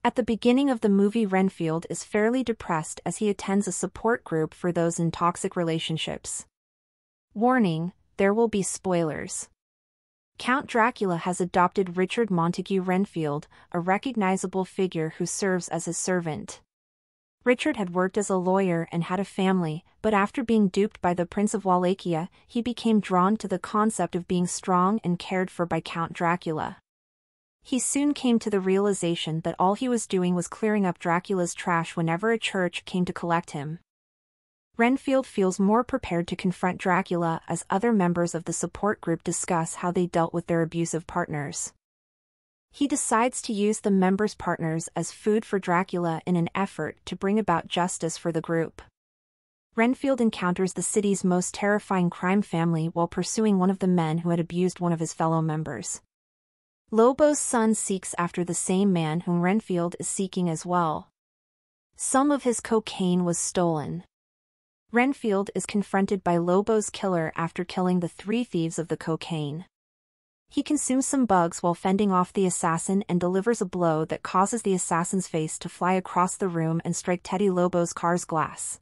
At the beginning of the movie, Renfield is fairly depressed as he attends a support group for those in toxic relationships. Warning, there will be spoilers. Count Dracula has adopted Richard Montague Renfield, a recognizable figure who serves as his servant. Richard had worked as a lawyer and had a family, but after being duped by the Prince of Wallachia, he became drawn to the concept of being strong and cared for by Count Dracula. He soon came to the realization that all he was doing was clearing up Dracula's trash whenever a church came to collect him. Renfield feels more prepared to confront Dracula as other members of the support group discuss how they dealt with their abusive partners. He decides to use the members' partners as food for Dracula in an effort to bring about justice for the group. Renfield encounters the city's most terrifying crime family while pursuing one of the men who had abused one of his fellow members. Lobo's son seeks after the same man whom Renfield is seeking as well. Some of his cocaine was stolen. Renfield is confronted by Lobo's killer after killing the 3 thieves of the cocaine. He consumes some bugs while fending off the assassin and delivers a blow that causes the assassin's face to fly across the room and strike Teddy Lobo's car's glass.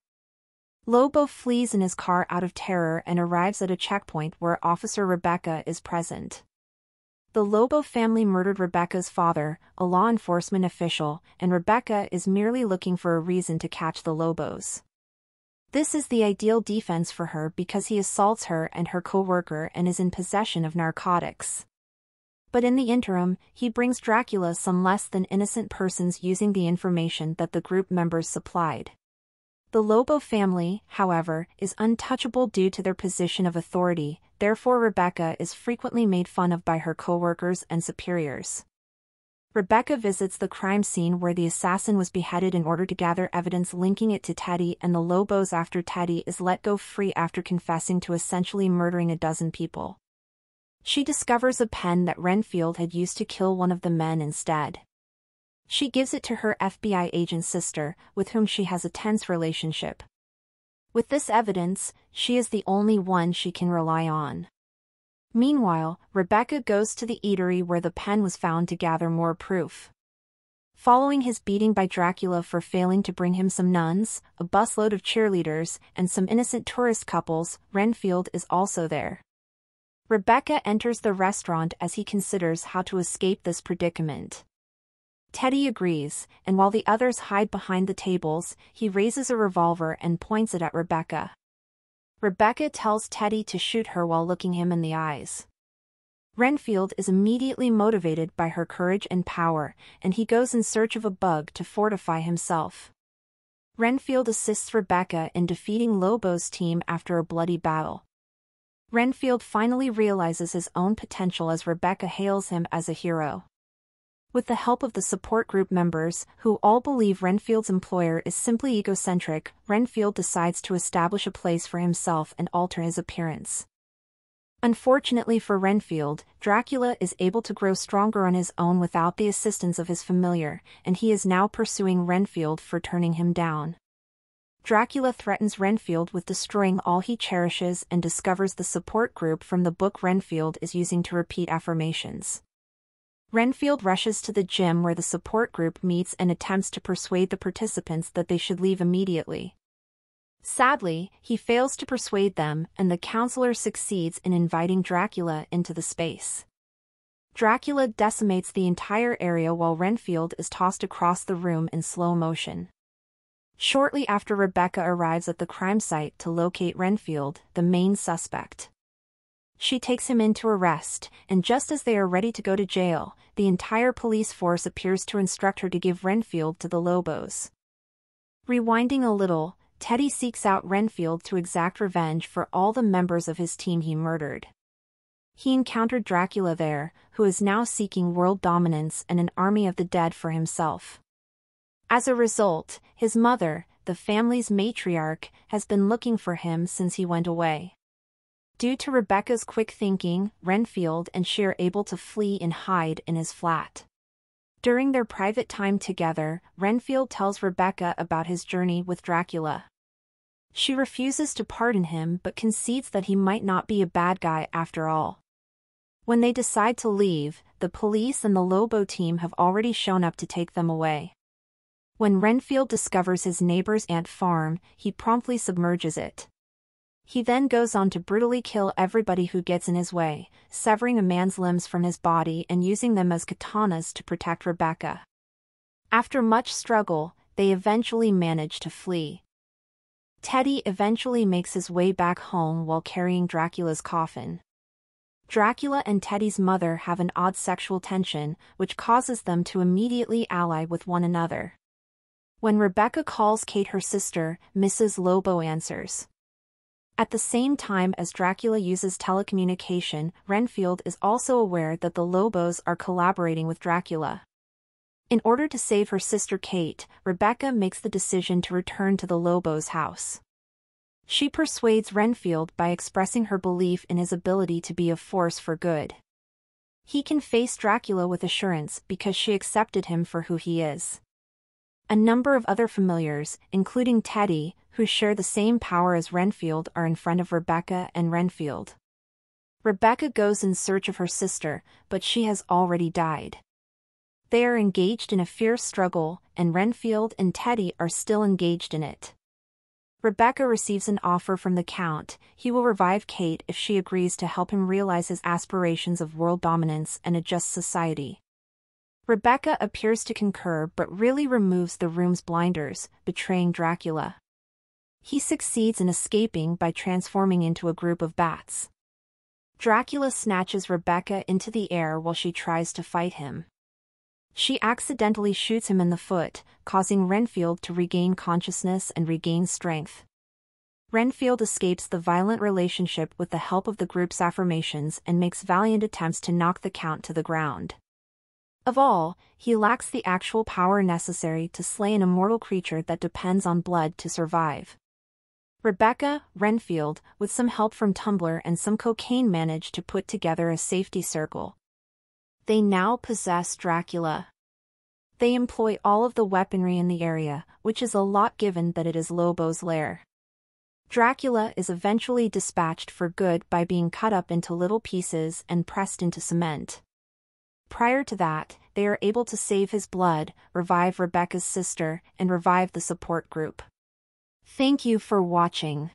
Lobo flees in his car out of terror and arrives at a checkpoint where Officer Rebecca is present. The Lobo family murdered Rebecca's father, a law enforcement official, and Rebecca is merely looking for a reason to catch the Lobos. This is the ideal defense for her because he assaults her and her co-worker and is in possession of narcotics. But in the interim, he brings Dracula some less than innocent persons using the information that the group members supplied. The Lobo family, however, is untouchable due to their position of authority, therefore Rebecca is frequently made fun of by her co-workers and superiors. Rebecca visits the crime scene where the assassin was beheaded in order to gather evidence linking it to Teddy and the Lobos after Teddy is let go free after confessing to essentially murdering a dozen people. She discovers a pen that Renfield had used to kill one of the men instead. She gives it to her FBI agent sister, with whom she has a tense relationship. With this evidence, she is the only one she can rely on. Meanwhile, Rebecca goes to the eatery where the pen was found to gather more proof. Following his beating by Dracula for failing to bring him some nuns, a busload of cheerleaders, and some innocent tourist couples, Renfield is also there. Rebecca enters the restaurant as he considers how to escape this predicament. Teddy agrees, and while the others hide behind the tables, he raises a revolver and points it at Rebecca. Rebecca tells Teddy to shoot her while looking him in the eyes. Renfield is immediately motivated by her courage and power, and he goes in search of a bug to fortify himself. Renfield assists Rebecca in defeating Lobo's team after a bloody battle. Renfield finally realizes his own potential as Rebecca hails him as a hero. With the help of the support group members, who all believe Renfield's employer is simply egocentric, Renfield decides to establish a place for himself and alter his appearance. Unfortunately for Renfield, Dracula is able to grow stronger on his own without the assistance of his familiar, and he is now pursuing Renfield for turning him down. Dracula threatens Renfield with destroying all he cherishes and discovers the support group from the book Renfield is using to repeat affirmations. Renfield rushes to the gym where the support group meets and attempts to persuade the participants that they should leave immediately. Sadly, he fails to persuade them, and the counselor succeeds in inviting Dracula into the space. Dracula decimates the entire area while Renfield is tossed across the room in slow motion. Shortly after Rebecca arrives at the crime site to locate Renfield, the main suspect. She takes him in to arrest, and just as they are ready to go to jail, the entire police force appears to instruct her to give Renfield to the Lobos. Rewinding a little, Teddy seeks out Renfield to exact revenge for all the members of his team he murdered. He encountered Dracula there, who is now seeking world dominance and an army of the dead for himself. As a result, his mother, the family's matriarch, has been looking for him since he went away. Due to Rebecca's quick thinking, Renfield and she are able to flee and hide in his flat. During their private time together, Renfield tells Rebecca about his journey with Dracula. She refuses to pardon him but concedes that he might not be a bad guy after all. When they decide to leave, the police and the Lobo team have already shown up to take them away. When Renfield discovers his neighbor's ant farm, he promptly submerges it. He then goes on to brutally kill everybody who gets in his way, severing a man's limbs from his body and using them as katanas to protect Rebecca. After much struggle, they eventually manage to flee. Teddy eventually makes his way back home while carrying Dracula's coffin. Dracula and Teddy's mother have an odd sexual tension, which causes them to immediately ally with one another. When Rebecca calls Kate her sister, Mrs. Lobo answers. At the same time as Dracula uses telecommunication, Renfield is also aware that the Lobos are collaborating with Dracula. In order to save her sister Kate, Rebecca makes the decision to return to the Lobos' house. She persuades Renfield by expressing her belief in his ability to be a force for good. He can face Dracula with assurance because she accepted him for who he is. A number of other familiars, including Teddy, who share the same power as Renfield, are in front of Rebecca and Renfield. Rebecca goes in search of her sister, but she has already died. They are engaged in a fierce struggle, and Renfield and Teddy are still engaged in it. Rebecca receives an offer from the Count. He will revive Kate if she agrees to help him realize his aspirations of world dominance and a just society. Rebecca appears to concur but really removes the room's blinders, betraying Dracula. He succeeds in escaping by transforming into a group of bats. Dracula snatches Rebecca into the air while she tries to fight him. She accidentally shoots him in the foot, causing Renfield to regain consciousness and regain strength. Renfield escapes the violent relationship with the help of the group's affirmations and makes valiant attempts to knock the Count to the ground. Of all, he lacks the actual power necessary to slay an immortal creature that depends on blood to survive. Rebecca, Renfield, with some help from Tumblr and some cocaine, manage to put together a safety circle. They now possess Dracula. They employ all of the weaponry in the area, which is a lot given that it is Lobo's lair. Dracula is eventually dispatched for good by being cut up into little pieces and pressed into cement. Prior to that, they are able to save his blood, revive Rebecca's sister, and revive the support group. Thank you for watching.